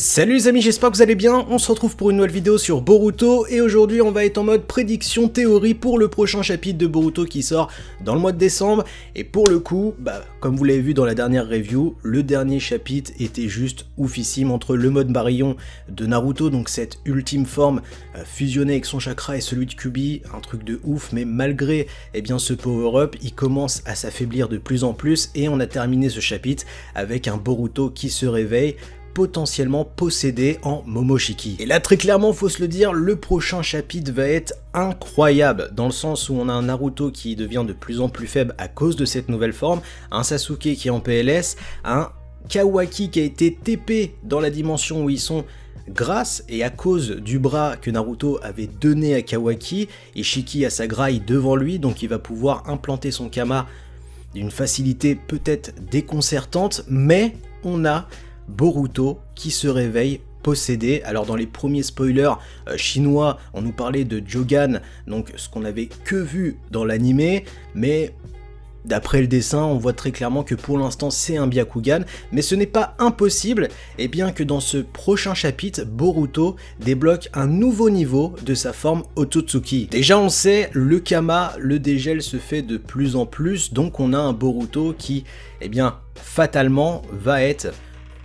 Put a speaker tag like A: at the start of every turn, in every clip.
A: Salut les amis, j'espère que vous allez bien, on se retrouve pour une nouvelle vidéo sur Boruto et aujourd'hui on va être en mode prédiction théorie pour le prochain chapitre de Boruto qui sort dans le mois de décembre et pour le coup, comme vous l'avez vu dans la dernière review, le dernier chapitre était juste oufissime entre le mode barillon de Naruto, donc cette ultime forme fusionnée avec son chakra et celui de Kyuubi, un truc de ouf, mais malgré ce power-up, il commence à s'affaiblir de plus en plus et on a terminé ce chapitre avec un Boruto qui se réveille, potentiellement possédé en Momoshiki. Et là très clairement faut se le dire, le prochain chapitre va être incroyable, dans le sens où on a un Naruto qui devient de plus en plus faible à cause de cette nouvelle forme, un Sasuke qui est en PLS, un Kawaki qui a été TP dans la dimension où ils sont grâce et à cause du bras que Naruto avait donné à Kawaki, Ishiki a sa graille devant lui, donc il va pouvoir implanter son Kama d'une facilité peut-être déconcertante, mais on a Boruto qui se réveille possédé. Alors dans les premiers spoilers chinois, on nous parlait de Jogan, donc ce qu'on avait que vu dans l'animé, mais d'après le dessin, on voit très clairement que pour l'instant c'est un Byakugan, mais ce n'est pas impossible, et bien que dans ce prochain chapitre, Boruto débloque un nouveau niveau de sa forme Otsutsuki. Déjà on sait, le Kama, le dégel se fait de plus en plus, donc on a un Boruto qui, fatalement, va être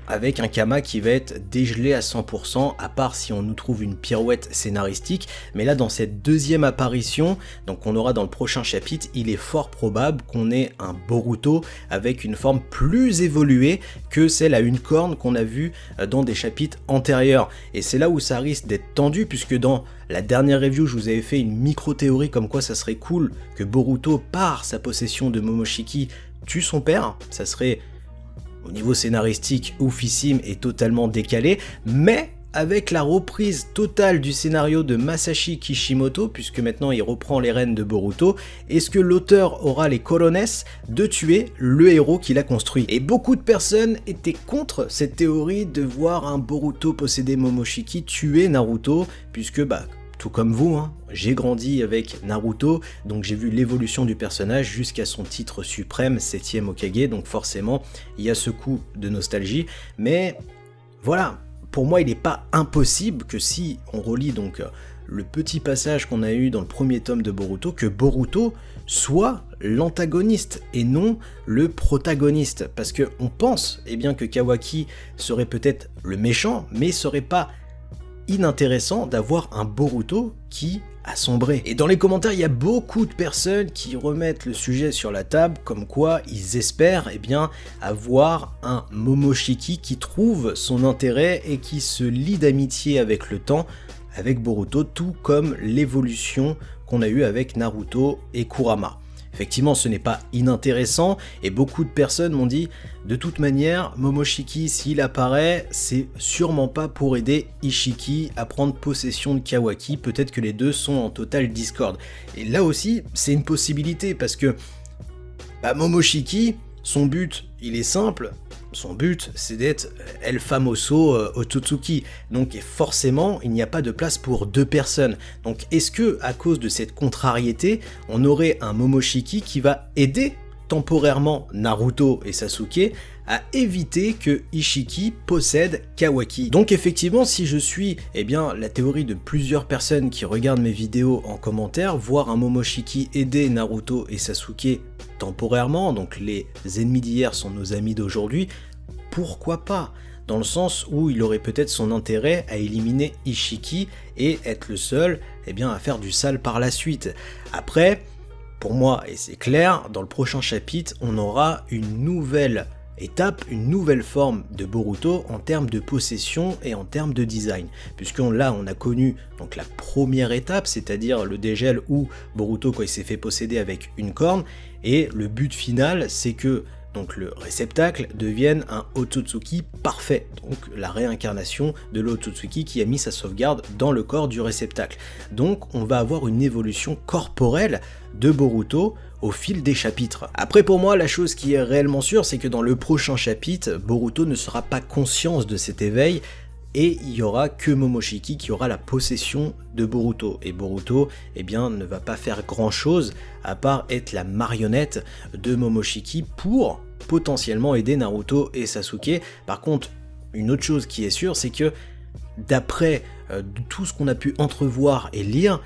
A: avec un Kama qui va être dégelé à 100%, à part si on nous trouve une pirouette scénaristique, mais là dans cette deuxième apparition, donc on aura dans le prochain chapitre, il est fort probable qu'on ait un Boruto avec une forme plus évoluée que celle à une corne qu'on a vue dans des chapitres antérieurs, et c'est là où ça risque d'être tendu, puisque dans la dernière review, je vous avais fait une micro-théorie comme quoi ça serait cool que Boruto, par sa possession de Momoshiki, tue son père, ça serait au niveau scénaristique oufissime et totalement décalé, mais avec la reprise totale du scénario de Masashi Kishimoto, puisque maintenant il reprend les rênes de Boruto, est-ce que l'auteur aura les cojones de tuer le héros qu'il a construit? Et beaucoup de personnes étaient contre cette théorie de voir un Boruto posséder Momoshiki tuer Naruto, puisque tout comme vous, j'ai grandi avec Naruto, donc j'ai vu l'évolution du personnage jusqu'à son titre suprême, 7ème Hokage, donc forcément il y a ce coup de nostalgie, mais voilà, pour moi il n'est pas impossible que si on relit donc le petit passage qu'on a eu dans le premier tome de Boruto, que Boruto soit l'antagoniste et non le protagoniste, parce qu'on pense que Kawaki serait peut-être le méchant, mais serait pas inintéressant d'avoir un Boruto qui a sombré. Et dans les commentaires, il y a beaucoup de personnes qui remettent le sujet sur la table, comme quoi ils espèrent avoir un Momoshiki qui trouve son intérêt et qui se lie d'amitié avec le temps, avec Boruto, tout comme l'évolution qu'on a eue avec Naruto et Kurama. Effectivement, ce n'est pas inintéressant, et beaucoup de personnes m'ont dit, de toute manière, Momoshiki, s'il apparaît, c'est sûrement pas pour aider Ishiki à prendre possession de Kawaki, peut-être que les deux sont en total discorde. Et là aussi, c'est une possibilité, parce que Momoshiki, son but, il est simple, son but, c'est d'être El Famoso Otsutsuki. Donc forcément, il n'y a pas de place pour deux personnes. Donc est-ce que, à cause de cette contrariété, on aurait un Momoshiki qui va aider temporairement Naruto et Sasuke à éviter que Ishiki possède Kawaki? Donc effectivement, si je suis la théorie de plusieurs personnes qui regardent mes vidéos en commentaire, voir un Momoshiki aider Naruto et Sasuke temporairement, donc les ennemis d'hier sont nos amis d'aujourd'hui, pourquoi pas? Dans le sens où il aurait peut-être son intérêt à éliminer Ishiki et être le seul à faire du sale par la suite. Après, pour moi, et c'est clair, dans le prochain chapitre, on aura une nouvelle étape, une nouvelle forme de Boruto en termes de possession et en termes de design. Puisque là, on a connu donc la première étape, c'est-à-dire le dégel où Boruto, il s'est fait posséder avec une corne, et le but final, c'est que donc le réceptacle devienne un Otsutsuki parfait, donc la réincarnation de l'Otsutsuki qui a mis sa sauvegarde dans le corps du réceptacle. Donc on va avoir une évolution corporelle de Boruto au fil des chapitres. Après pour moi, la chose qui est réellement sûre, c'est que dans le prochain chapitre, Boruto ne sera pas conscient de cet éveil, et il y aura que Momoshiki qui aura la possession de Boruto. Et Boruto, ne va pas faire grand chose à part être la marionnette de Momoshiki pour potentiellement aider Naruto et Sasuke. Par contre, une autre chose qui est sûre, c'est que d'après tout ce qu'on a pu entrevoir et lire,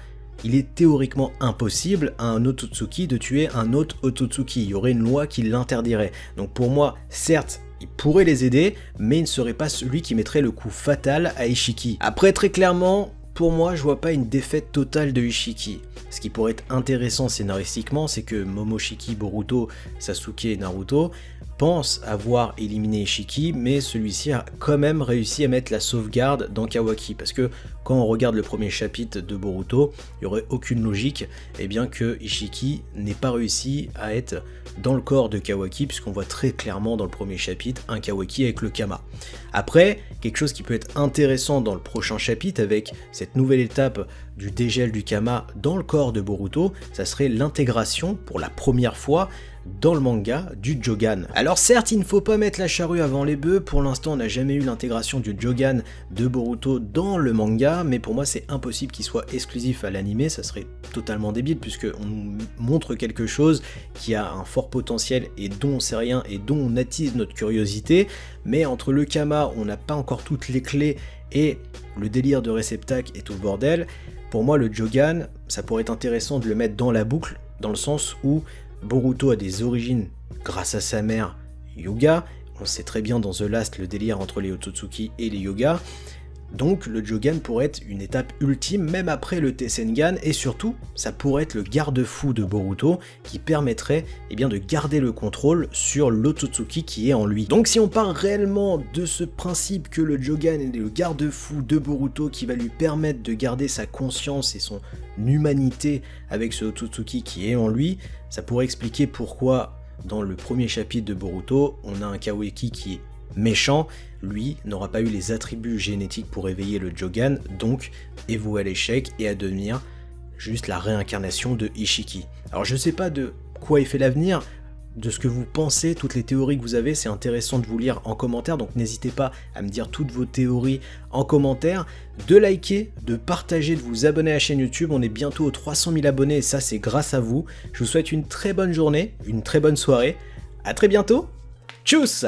A: il est théoriquement impossible à un Otsutsuki de tuer un autre Otsutsuki. Il y aurait une loi qui l'interdirait. Donc pour moi, certes, il pourrait les aider, mais il ne serait pas celui qui mettrait le coup fatal à Ishiki. Après, très clairement, pour moi, je vois pas une défaite totale de Ishiki. Ce qui pourrait être intéressant scénaristiquement, c'est que Momoshiki, Boruto, Sasuke et Naruto pensent avoir éliminé Ishiki, mais celui-ci a quand même réussi à mettre la sauvegarde dans Kawaki, parce que quand on regarde le premier chapitre de Boruto, il n'y aurait aucune logique bien que Ishiki n'ait pas réussi à être dans le corps de Kawaki, puisqu'on voit très clairement dans le premier chapitre un Kawaki avec le Kama. Après, quelque chose qui peut être intéressant dans le prochain chapitre, avec cette nouvelle étape du dégel du Kama dans le corps de Boruto, ça serait l'intégration, pour la première fois, dans le manga du Jogan. Alors certes, il ne faut pas mettre la charrue avant les bœufs, pour l'instant on n'a jamais eu l'intégration du Jogan de Boruto dans le manga, mais pour moi c'est impossible qu'il soit exclusif à l'anime, ça serait totalement débile puisque on nous montre quelque chose qui a un fort potentiel et dont on sait rien et dont on attise notre curiosité, mais entre le Kama, on n'a pas encore toutes les clés et le délire de réceptacle et tout le bordel, pour moi le Jogan, ça pourrait être intéressant de le mettre dans la boucle, dans le sens où Boruto a des origines grâce à sa mère Hyuga, on sait très bien dans The Last le délire entre les Otsutsuki et les Hyuga, donc le Jogan pourrait être une étape ultime même après le Tessengan, et surtout ça pourrait être le garde-fou de Boruto qui permettrait de garder le contrôle sur l'Otsutsuki qui est en lui. Donc si on part réellement de ce principe que le Jogan est le garde-fou de Boruto qui va lui permettre de garder sa conscience et son humanité avec ce Otsutsuki qui est en lui, ça pourrait expliquer pourquoi dans le premier chapitre de Boruto, on a un Kawaki qui est méchant, lui n'aura pas eu les attributs génétiques pour éveiller le Jogan, donc est voué à l'échec et à devenir juste la réincarnation de Ishiki. Alors je sais pas de quoi est fait l'avenir, de ce que vous pensez, toutes les théories que vous avez, c'est intéressant de vous lire en commentaire, donc n'hésitez pas à me dire toutes vos théories en commentaire, de liker, de partager, de vous abonner à la chaîne YouTube, on est bientôt aux 300 000 abonnés et ça c'est grâce à vous. Je vous souhaite une très bonne journée, une très bonne soirée, à très bientôt, tchuss!